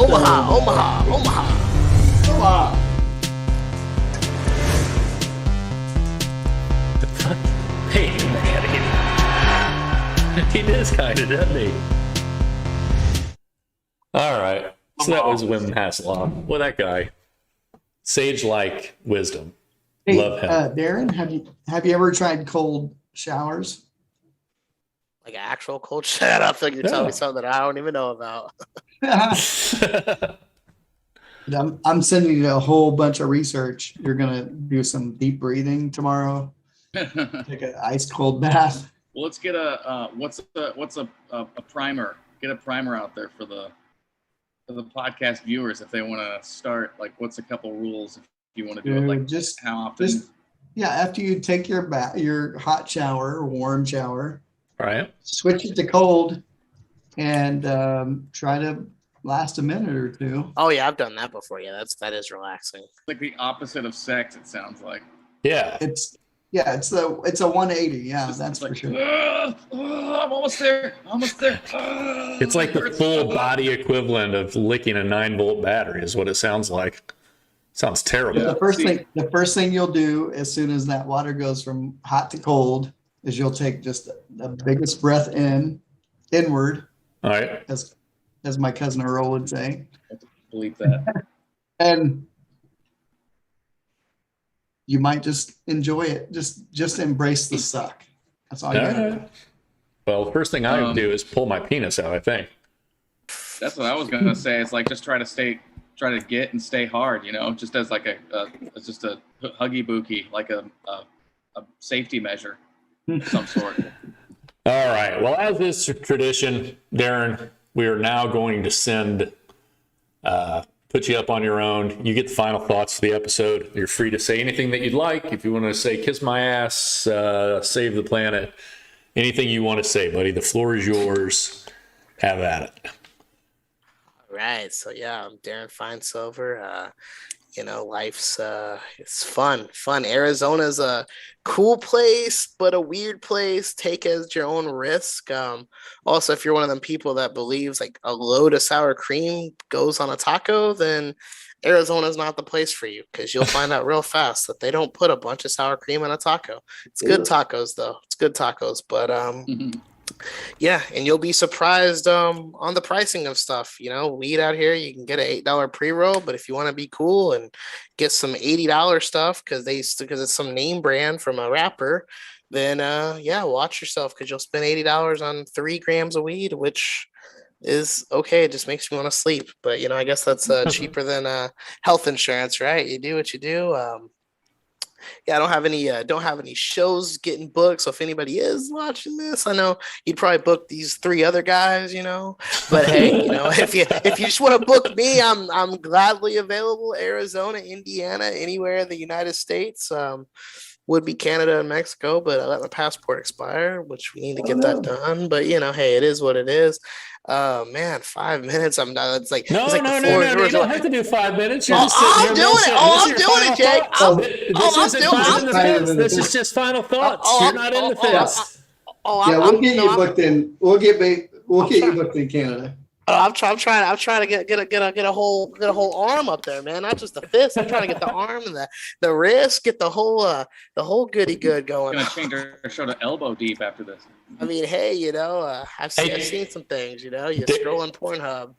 Omaha. Hey, He is kind of, doesn't he? All right. So that was Wim Hasselhoff. Well, that guy. Sage-like wisdom. Hey, Love him. Darren, have you ever tried cold showers? Like actual cold shut up. Like you're telling me something that I don't even know about. I'm sending you a whole bunch of research. You're gonna do some deep breathing tomorrow. Take an ice cold bath. Well, let's get what's a primer? Get a primer out there for the podcast viewers if they want to start. Like, what's a couple rules if you want to do it? Like, just how often? After you take your hot shower or warm shower, Right. switch it to cold, and try to last a minute or two. Oh yeah, I've done that before. Yeah, that is relaxing. It's like the opposite of sex. It sounds like. Yeah. It's a 180. Yeah, that's like, for sure. I'm almost there. It's like the full body equivalent of licking a 9-volt battery is what it sounds like. Sounds terrible. Yeah. The first thing you'll do as soon as that water goes from hot to cold is you'll take just the biggest breath inward, All right. as my cousin Earl would say. I believe that. And you might just enjoy it. Just embrace the suck. That's all you gotta do. Well, the first thing I would do is pull my penis out, I think. That's what I was gonna say. It's like just try to get and stay hard. Just as like it's just a huggy bookie, like a safty measure of some sort. All right. Well, as is tradition, Darren, we are now going to put you up on your own. You get the final thoughts for the episode. You're free to say anything that you'd like. If you want to say kiss my ass, save the planet, anything you want to say, buddy, the floor is yours. Have at it. All right. So yeah, I'm Darron Finesilver. Life's it's fun. Arizona's a cool place, but a weird place. Take it as your own risk. Also, if you're one of them people that believes like a load of sour cream goes on a taco, then Arizona's not the place for you, because you'll find out real fast that they don't put a bunch of sour cream on a taco. It's good tacos though. It's good tacos, but yeah, and you'll be surprised on the pricing of stuff. Weed out here, you can get an $8 pre-roll, but if you want to be cool and get some $80 stuff because it's some name brand from a rapper, then watch yourself, because you'll spend $80 on 3 grams of weed, which is okay. It just makes me want to sleep. But I guess that's cheaper than health insurance, right? You do what you do. I don't have any shows getting booked. So if anybody is watching this, I know you'd probably book these 3 other guys, But hey, if you just want to book me, I'm gladly available. Arizona, Indiana, anywhere in the United States. Would be Canada and Mexico, but I let my passport expire, which we need to get that done. But hey, it is what it is. Man, 5 minutes. I'm not. It's like No. You don't have to do 5 minutes. You're I'm doing it, Jake. This is just final thoughts. You're not in the fence. We'll get you booked in. We'll get you booked in Canada. I'm trying to get a whole arm up there, man. Not just the fist. I'm trying to get the arm and the wrist, get the whole goody good going. Gonna change our show to elbow deep after this. I mean, hey, I've seen some things. You scroll on Pornhub.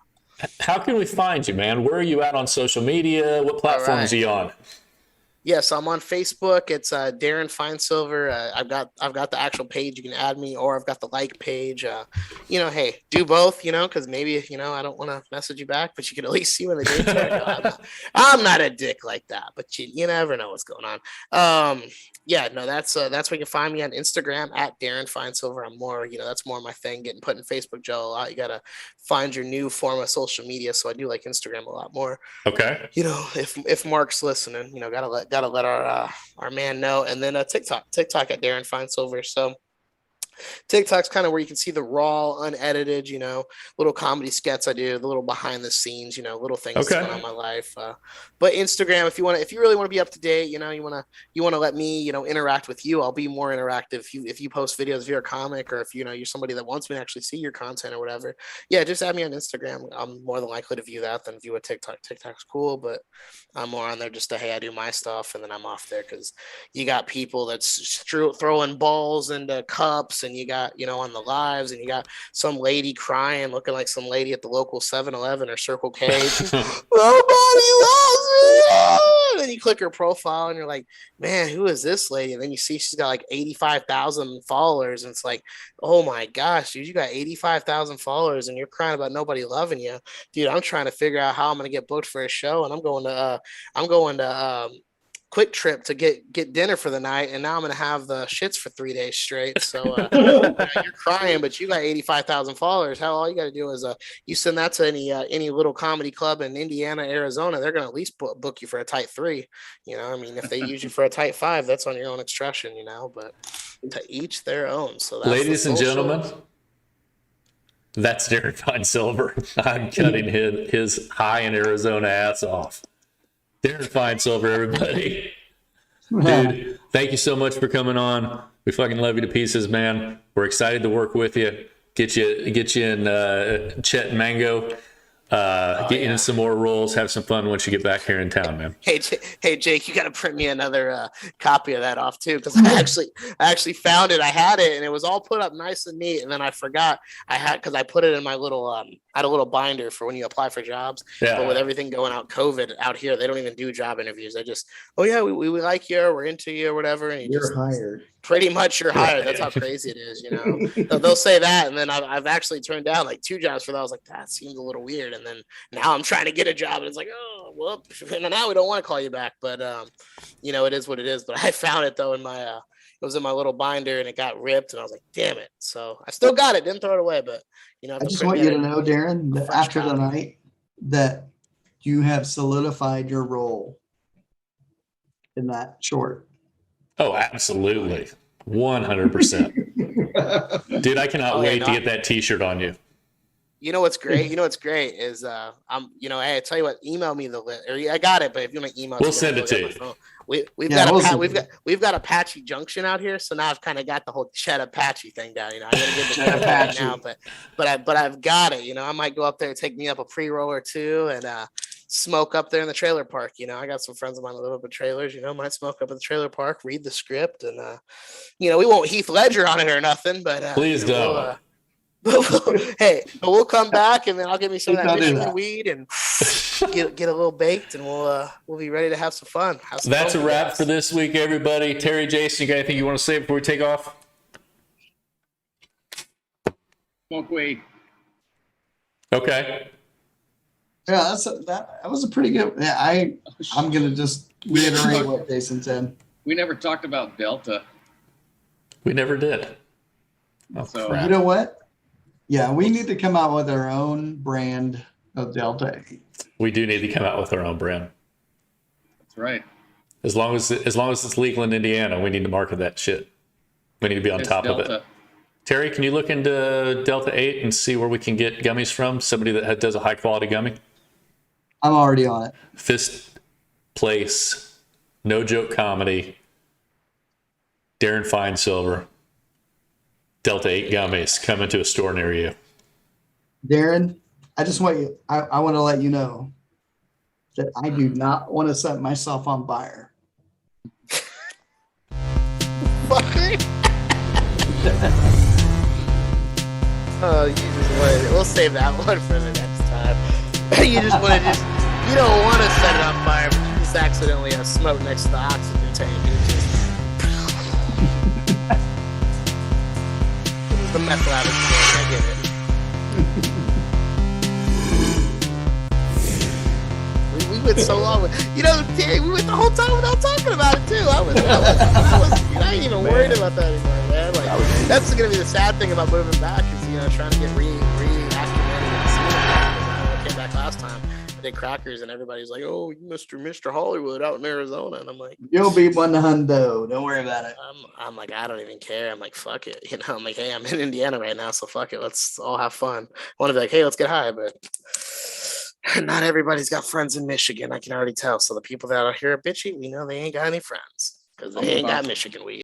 How can we find you, man? Where are you at on social media? What platforms are you on? Yes, I'm on Facebook. It's Darron Finesilver. I've got the actual page. You can add me, or I've got the like page. Hey, do both. Because maybe I don't want to message you back, but you can at least see when the dates are. I'm not a dick like that, but you never know what's going on. That's where you can find me on Instagram at Darron Finesilver. I'm more, that's more my thing. Getting put in Facebook jail a lot. You gotta find your new form of social media. So I do like Instagram a lot more. Okay. If Mark's listening, gotta let our man know. And then TikTok at Darron Finesilver. So TikTok's kind of where you can see the raw, unedited, little comedy skits I do, the little behind the scenes, little things going on in my life. But Instagram, if you really want to be up to date, you want to let me, interact with you, I'll be more interactive. If you post videos, if you're a comic, or if you're somebody that wants me to actually see your content or whatever, just add me on Instagram. I'm more than likely to view that than view a TikTok. TikTok's cool, but I'm more on there just to, hey, I do my stuff, and then I'm off there because you got people that's throwing balls into cups posts and you got, on the lives, and you got some lady crying, looking like some lady at the local 7-Eleven or Circle K. Nobody loves me. And then you click her profile and you're like, man, who is this lady? And then you see she's got like 85,000 followers. And it's like, oh my gosh, dude, you got 85,000 followers and you're crying about nobody loving you. Dude, I'm trying to figure out how I'm going to get booked for a show. And I'm going to Quick Trip to get dinner for the night, and now I'm gonna have the shits for 3 days straight. So you're crying, but you got 85,000 followers. How all you got to do is you send that to any little comedy club in Indiana, Arizona, they're gonna at least book you for a tight 3. I mean, if they use you for a tight 5, that's on your own expression, but to each their own. So that's ladies and gentlemen, that's Darron Finesilver. I'm cutting his high in Arizona ass off. Darron Finesilver, everybody. Dude, thank you so much for coming on. We fucking love you to pieces, man. We're excited to work with you. Get you in Chet and Mango. Get you in some more roles. Have some fun once you get back here in town, man. Hey, Jake, you got to print me another copy of that off too, because I actually found it. I had it, and it was all put up nice and neat, and then I forgot because I put it in my little I had a little binder for when you apply for jobs. Yeah. But with everything going out, COVID out here, they don't even do job interviews. They just, oh yeah, we like you, we're into you, or whatever, and you're hired. Pretty much you're hired. That's how crazy it is, They'll say that, and then I've actually turned down like 2 jobs for that. I was like, that seems a little weird. And then now I'm trying to get a job, and it's like, oh, well, now we don't want to call you back. But it is what it is. But I found it though in my it was in my little binder, and it got ripped, and I was like, damn it. So I still got it, didn't throw it away. But I just want you to know, Darron, that after tonight, that you have solidified your role in that short. Oh, absolutely. 100%. Dude, I cannot wait to get that t-shirt on you. What's great? What's great is hey, I tell you what, email me the list. Or I got it, but if you want to email, we'll send it to you. We've got Apache Junction out here, so now I've kind of got the whole Chet Apache thing down. I gotta get the Chet Apache now, but I've got it. I might go up there and take me up a pre-roll or 2 and smoke up there in the trailer park. I got some friends of mine that live up at trailers. Might smoke up at the trailer park, read the script, and we won't Heath Ledger on it or nothing. But please don't. Hey, but we'll come back, and then I'll give me some of that Michigan weed and get a little baked, and we'll be ready to have some fun. That's a wrap for this week, everybody. Terry, Jason, you got anything you want to say before we take off? Smoke weed. Okay. Yeah, that was a pretty good. Yeah, I'm gonna just reiterate what Jason said. We never talked about Delta. We never did. Oh, so crap. You know what? Yeah, we need to come out with our own brand of Delta 8. We do need to come out with our own brand. That's right. As long as it's legal in Indiana, we need to market that shit. We need to be on top of it. Terry, can you look into Delta 8 and see where we can get gummies from? Somebody that does a high quality gummy. I'm already on it. Fist Place, No Joke Comedy, Darron Finesilver, Delta 8 gummies coming to a store near you. Darron, I just want you, I want to let you know that I do not want to set myself on fire. Oh, you just wanted, we'll save that one for the next time. You don't want to set it on fire, but you just accidentally have smoke next to the oxygen tank. The meth lab is good. I get it. we went so long. Terry, we went the whole time without talking about it too. I ain't even worried about that anymore, man. Like that's gonna be the sad thing about moving back is trying to get reacclimated and see it. I came back last time. I did crackers and everybody's like, "Oh, Mr. Hollywood out in Arizona," and I'm like, "You'll be one hundo. Don't worry about it." I'm like, I don't even care. I'm like, fuck it. I'm like, hey, I'm in Indiana right now, so fuck it. Let's all have fun. I want to be like, hey, let's get high, but not everybody's got friends in Michigan. I can already tell. So the people that are here are bitchy, we know they ain't got any friends because they ain't got Michigan weed.